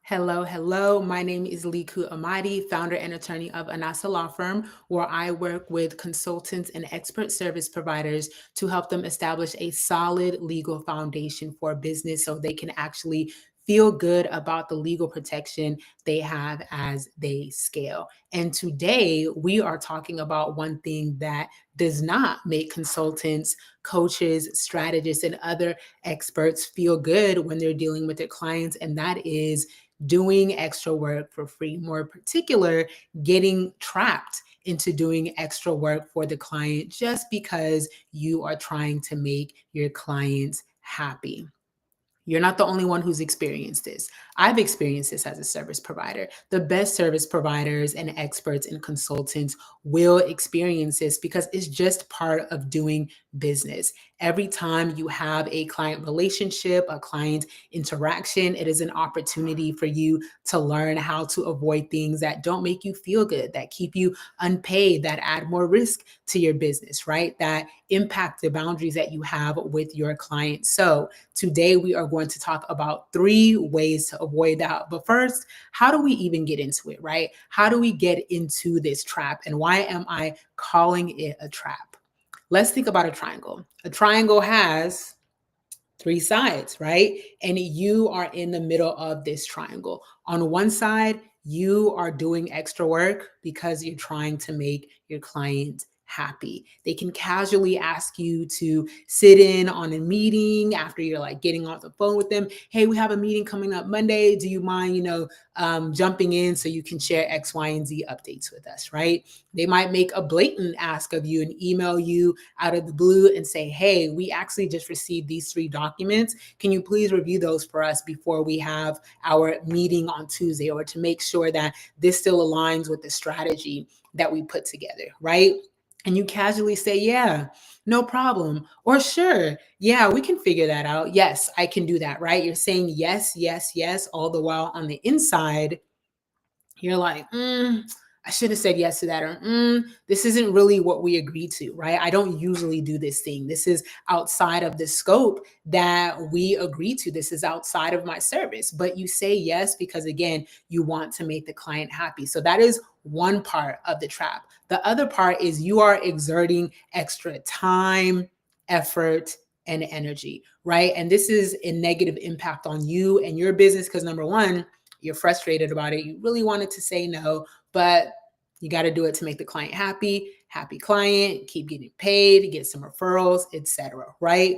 Hello, hello. My name is Liku Amadi, founder and attorney of Anasa Law Firm, where I work with consultants and expert service providers to help them establish a solid legal foundation for business so they can actually feel good about the legal protection they have as they scale. And today we are talking about one thing that does not make consultants, coaches, strategists, and other experts feel good when they're dealing with their clients, and that is doing extra work for free, more particular, getting trapped into doing extra work for the client just because you are trying to make your clients happy. You're not the only one who's experienced this. I've experienced this as a service provider. The best service providers and experts and consultants will experience this because it's just part of doing business. Every time you have a client relationship, a client interaction, it is an opportunity for you to learn how to avoid things that don't make you feel good, that keep you unpaid, that add more risk to your business, right? That impact the boundaries that you have with your clients. So, today, we are going to talk about 3 ways to avoid that. But first, how do we even get into it, right? How do we get into this trap? And why am I calling it a trap? Let's think about a triangle. A triangle has 3 sides, right? And you are in the middle of this triangle. On one side, you are doing extra work because you're trying to make your client happy. They can casually ask you to sit in on a meeting after you're like getting off the phone with them. Hey, we have a meeting coming up Monday. Do you mind, jumping in so you can share X, Y, and Z updates with us, right? They might make a blatant ask of you and email you out of the blue and say, hey, we actually just received these 3 documents. Can you please review those for us before we have our meeting on Tuesday, or to make sure that this still aligns with the strategy that we put together, right? And you casually say, yeah, no problem. Or sure, yeah, we can figure that out. Yes, I can do that, right? You're saying yes, yes, yes, all the while on the inside, you're like, I should have said yes to that, or this isn't really what we agreed to, right? I don't usually do this thing. This is outside of the scope that we agreed to. This is outside of my service. But you say yes because, again, you want to make the client happy. So that is one part of the trap. The other part is you are exerting extra time, effort, and energy, right? And this is a negative impact on you and your business because, number one, you're frustrated about it. You really wanted to say no, but you got to do it to make the client happy. Happy client, keep getting paid, get some referrals, etc. Right?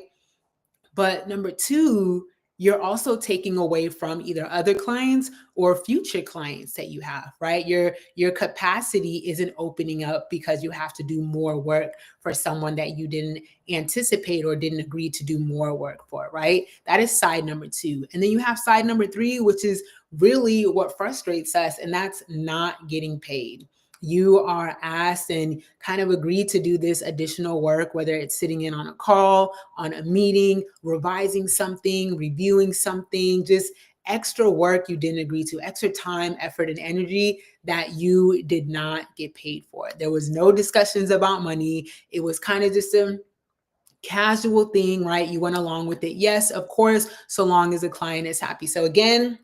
But number 2, you're also taking away from either other clients or future clients that you have, right? Your capacity isn't opening up because you have to do more work for someone that you didn't anticipate or didn't agree to do more work for, right? That is side number 2. And then you have side number 3, which is really what frustrates us, and that's not getting paid. You are asked and kind of agreed to do this additional work, whether it's sitting in on a call, on a meeting, revising something, reviewing something, just extra work you didn't agree to, extra time, effort, and energy that you did not get paid for. There was no discussions about money. It was kind of just a casual thing, right? You went along with it. Yes, of course, so long as the client is happy. So again,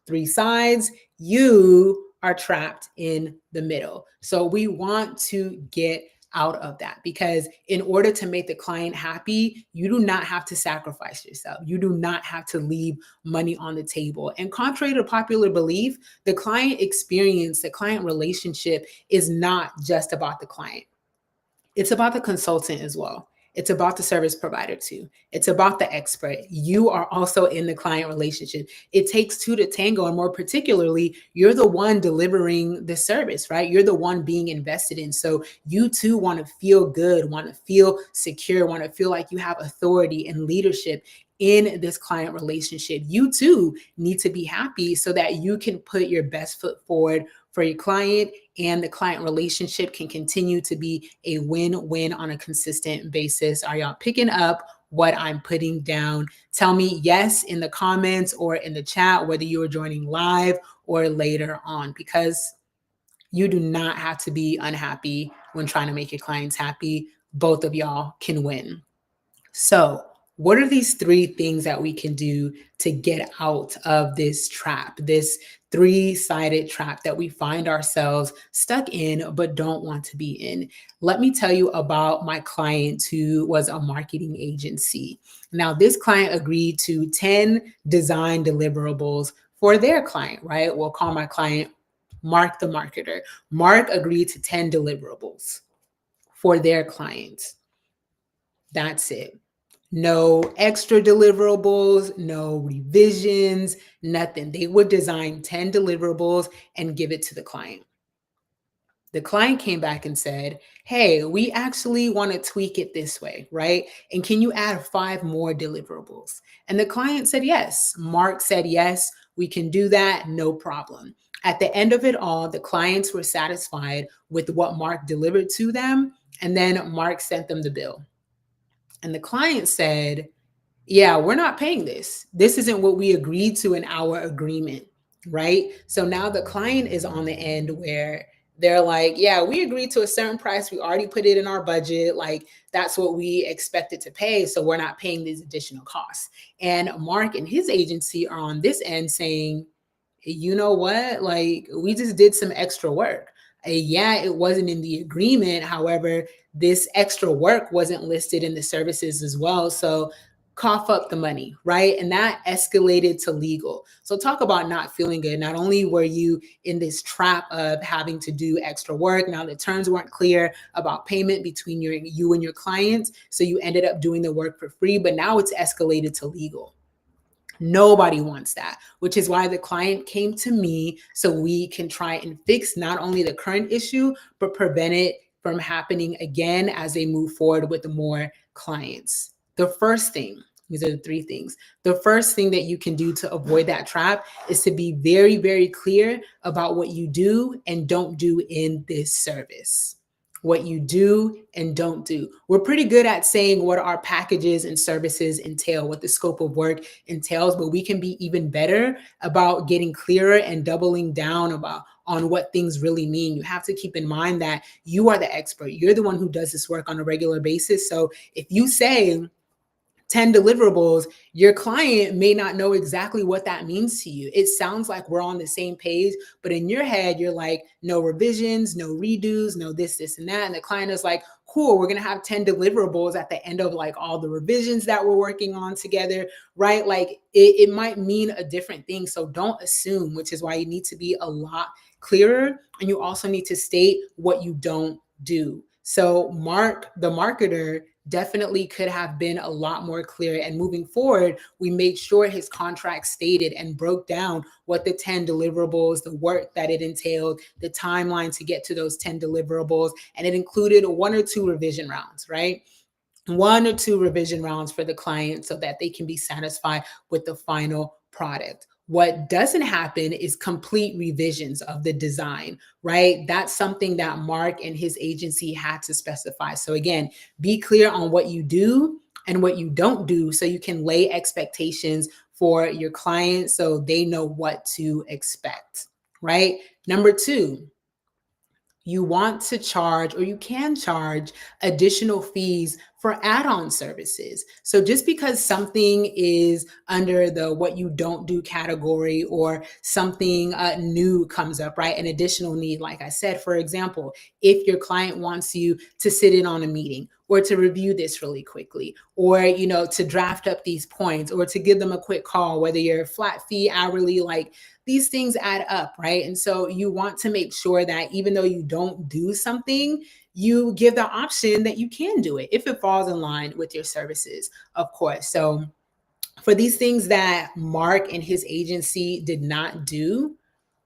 3 sides, you are trapped in the middle. So we want to get out of that because in order to make the client happy, you do not have to sacrifice yourself. You do not have to leave money on the table. And contrary to popular belief, the client experience, the client relationship is not just about the client. It's about the consultant as well. It's about the service provider too. It's about the expert. You are also in the client relationship. It takes 2 to tango, and more particularly, you're the one delivering the service, right? You're the one being invested in. So you too want to feel good, want to feel secure, want to feel like you have authority and leadership in this client relationship. You too need to be happy so that you can put your best foot forward for your client, and the client relationship can continue to be a win-win on a consistent basis. Are y'all picking up what I'm putting down? Tell me yes in the comments or in the chat, whether you are joining live or later on, because you do not have to be unhappy when trying to make your clients happy. Both of y'all can win. So What are these three things that we can do to get out of this trap, this three-sided trap that we find ourselves stuck in but don't want to be in? Let me tell you about my client who was a marketing agency. Now, this client agreed to 10 design deliverables for their client, right? We'll call my client Mark the marketer. Mark agreed to 10 deliverables for their clients. That's it. No extra deliverables, no revisions, nothing. They would design 10 deliverables and give it to the client. The client came back and said, hey, we actually want to tweak it this way, right? And can you add 5 more deliverables? And the client said yes. Mark said yes, we can do that, no problem. At the end of it all, the clients were satisfied with what Mark delivered to them. And then Mark sent them the bill. And the client said, yeah, we're not paying this. This isn't what we agreed to in our agreement, right? So now the client is on the end where they're like, yeah, we agreed to a certain price. We already put it in our budget. Like, that's what we expected to pay. So we're not paying these additional costs. And Mark and his agency are on this end saying, you know what? Like, we just did some extra work. Yeah, it wasn't in the agreement. However, this extra work wasn't listed in the services as well. So cough up the money, right? And that escalated to legal. So talk about not feeling good. Not only were you in this trap of having to do extra work, now the terms weren't clear about payment between you and your clients. So you ended up doing the work for free, but now it's escalated to legal. Nobody wants that, which is why the client came to me so we can try and fix not only the current issue, but prevent it from happening again as they move forward with more clients. The first thing, these are the three things. The first thing that you can do to avoid that trap is to be very, very clear about what you do and don't do in this service. What you do and don't do. We're pretty good at saying what our packages and services entail, what the scope of work entails, but we can be even better about getting clearer and doubling down about on what things really mean. You have to keep in mind that you are the expert. You're the one who does this work on a regular basis. So if you say 10 deliverables, your client may not know exactly what that means to you. It sounds like we're on the same page, but in your head, you're like, no revisions, no redos, no this, and that. And the client is like, cool, we're going to have 10 deliverables at the end of like all the revisions that we're working on together, right? Like it might mean a different thing. So don't assume, which is why you need to be a lot clearer. And you also need to state what you don't do. So Mark, the marketer, definitely could have been a lot more clear. And moving forward, we made sure his contract stated and broke down what the 10 deliverables, the work that it entailed, the timeline to get to those 10 deliverables. And it included 1 or 2 revision rounds, right? 1 or 2 revision rounds for the client so that they can be satisfied with the final product. What doesn't happen is complete revisions of the design, right? That's something that Mark and his agency had to specify. So again, be clear on what you do and what you don't do so you can lay expectations for your client so they know what to expect, right? Number 2, you want to charge or you can charge additional fees for add-on services. So just because something is under the what you don't do category or something new comes up, right? An additional need, like I said, for example, if your client wants you to sit in on a meeting or to review this really quickly, or, to draft up these points or to give them a quick call, whether you're flat fee, hourly, like these things add up, right? And so you want to make sure that even though you don't do something, you give the option that you can do it if it falls in line with your services, of course. So for these things that Mark and his agency did not do,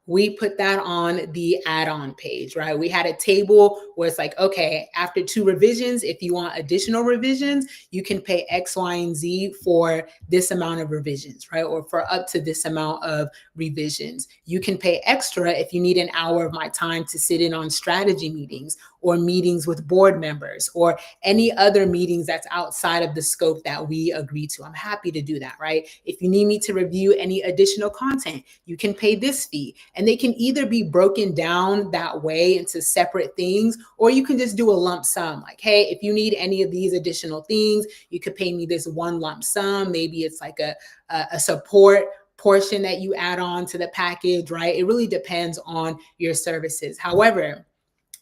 we put that on the add-on page, right? We had a table where it's like, okay, after 2 revisions, if you want additional revisions, you can pay X, Y, and Z for this amount of revisions, right? Or for up to this amount of revisions. You can pay extra if you need an hour of my time to sit in on strategy meetings or meetings with board members or any other meetings that's outside of the scope that we agree to. I'm happy to do that, right? If you need me to review any additional content, you can pay this fee. And they can either be broken down that way into separate things, or you can just do a lump sum. Like, hey, if you need any of these additional things, you could pay me this one lump sum. Maybe it's like a support portion that you add on to the package, right? It really depends on your services. However,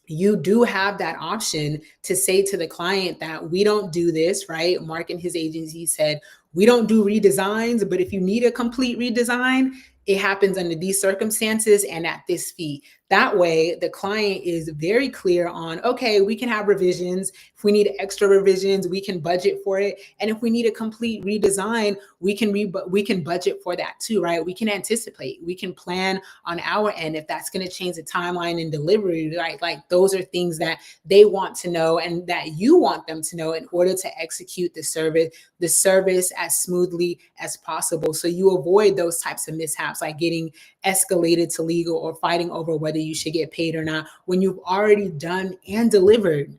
you do have that option to say to the client that we don't do this, right? Mark and his agency said, we don't do redesigns, but if you need a complete redesign, it happens under these circumstances and at this fee. That way, the client is very clear on, okay, we can have revisions. If we need extra revisions, we can budget for it. And if we need a complete redesign, we can budget for that too, right? We can anticipate, we can plan on our end if that's going to change the timeline and delivery, right? Like those are things that they want to know and that you want them to know in order to execute the service as smoothly as possible. So you avoid those types of mishaps, like getting escalated to legal or fighting over whether you should get paid or not when you've already done and delivered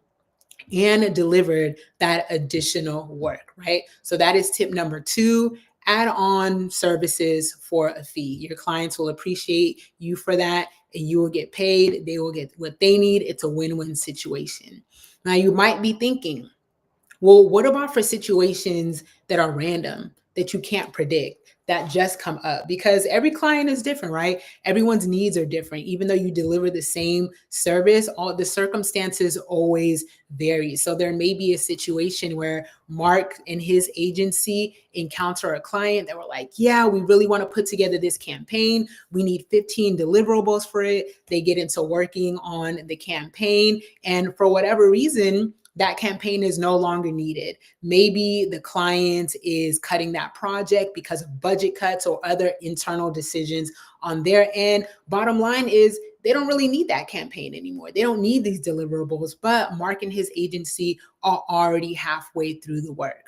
that additional work, right? So that is tip number 2. Add on services for a fee. Your clients will appreciate you for that, and you will get paid. They will get what they need. It's a win-win situation. Now, you might be thinking, well, what about for situations that are random, that you can't predict, that just come up? Because every client is different, right? Everyone's needs are different. Even though you deliver the same service, all the circumstances always vary. So there may be a situation where Mark and his agency encounter a client that were like, yeah, we really want to put together this campaign. We need 15 deliverables for it. They get into working on the campaign. And for whatever reason, that campaign is no longer needed. Maybe the client is cutting that project because of budget cuts or other internal decisions on their end. Bottom line is they don't really need that campaign anymore. They don't need these deliverables, but Mark and his agency are already halfway through the work.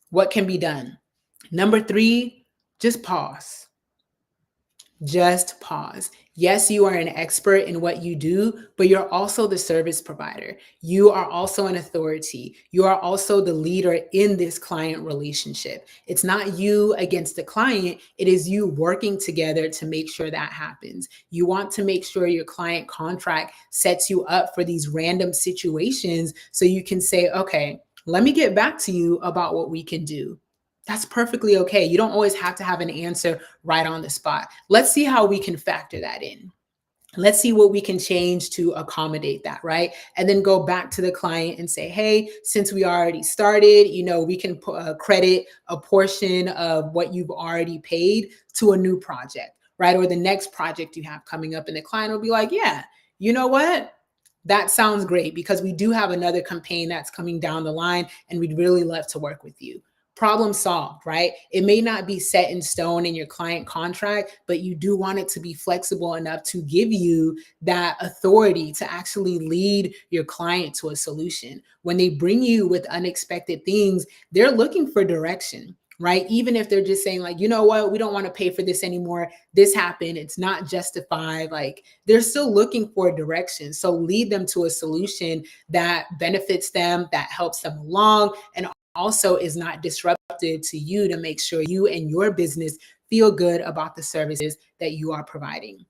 What can be done? Number 3, just pause. Just pause. Yes, you are an expert in what you do, but you're also the service provider. You are also an authority. You are also the leader in this client relationship. It's not you against the client. It is you working together to make sure that happens. You want to make sure your client contract sets you up for these random situations so you can say, okay, let me get back to you about what we can do. That's perfectly okay. You don't always have to have an answer right on the spot. Let's see how we can factor that in. Let's see what we can change to accommodate that, right? And then go back to the client and say, hey, since we already started, we can credit a portion of what you've already paid to a new project, right? Or the next project you have coming up. And the client will be like, yeah, you know what? That sounds great because we do have another campaign that's coming down the line and we'd really love to work with you. Problem solved, right? It may not be set in stone in your client contract, but you do want it to be flexible enough to give you that authority to actually lead your client to a solution. When they bring you with unexpected things, they're looking for direction, right? Even if they're just saying like, you know what, we don't want to pay for this anymore. This happened. It's not justified. Like they're still looking for direction. So lead them to a solution that benefits them, that helps them along, and also is not disruptive to you to make sure you and your business feel good about the services that you are providing.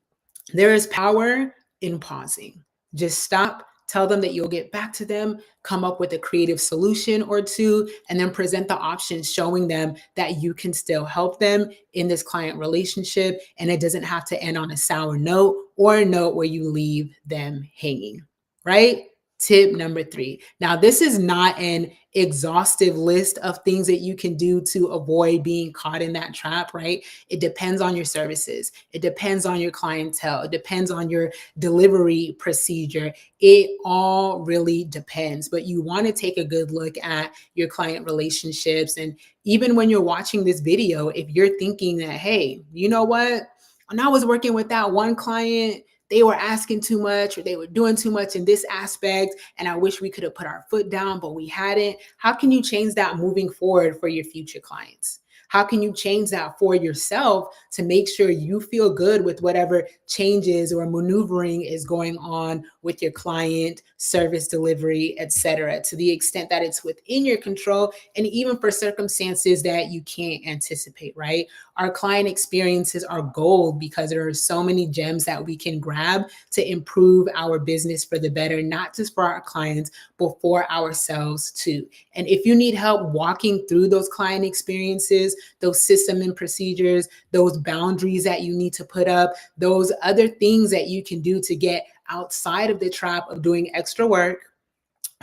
There is power in pausing. Just stop, tell them that you'll get back to them, come up with a creative solution or two, and then present the options showing them that you can still help them in this client relationship. And it doesn't have to end on a sour note or a note where you leave them hanging, right? Tip number 3. Now, this is not an exhaustive list of things that you can do to avoid being caught in that trap, right? It depends on your services. It depends on your clientele. It depends on your delivery procedure. It all really depends, but you want to take a good look at your client relationships. And even when you're watching this video, if you're thinking that, hey, you know what? When I was working with that one client, they were asking too much or they were doing too much in this aspect, and I wish we could have put our foot down, but we hadn't. How can you change that moving forward for your future clients? How can you change that for yourself to make sure you feel good with whatever changes or maneuvering is going on with your client, service delivery, etc., to the extent that it's within your control, and even for circumstances that you can't anticipate, right? Our client experiences are gold because there are so many gems that we can grab to improve our business for the better, not just for our clients, but for ourselves too. And if you need help walking through those client experiences, those system and procedures, those boundaries that you need to put up, those other things that you can do to get outside of the trap of doing extra work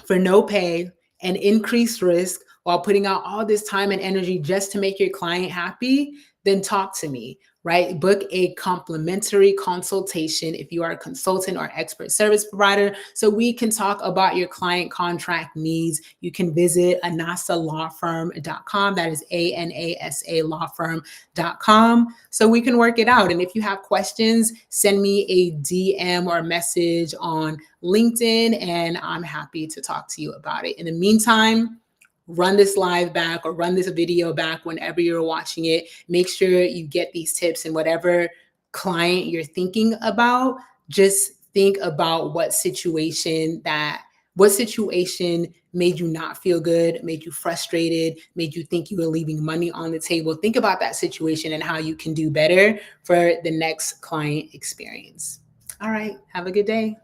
for no pay and increased risk while putting out all this time and energy just to make your client happy, then talk to me, right? Book a complimentary consultation if you are a consultant or expert service provider so we can talk about your client contract needs. You can visit anasalawfirm.com. That is ANASA lawfirm.com so we can work it out. And if you have questions, send me a DM or a message on LinkedIn, and I'm happy to talk to you about it. In the meantime, run this live back or run this video back whenever you're watching it. Make sure you get these tips, and whatever client you're thinking about, just think about what situation made you not feel good, made you frustrated, made you think you were leaving money on the table. Think about that situation and how you can do better for the next client experience. All right, have a good day.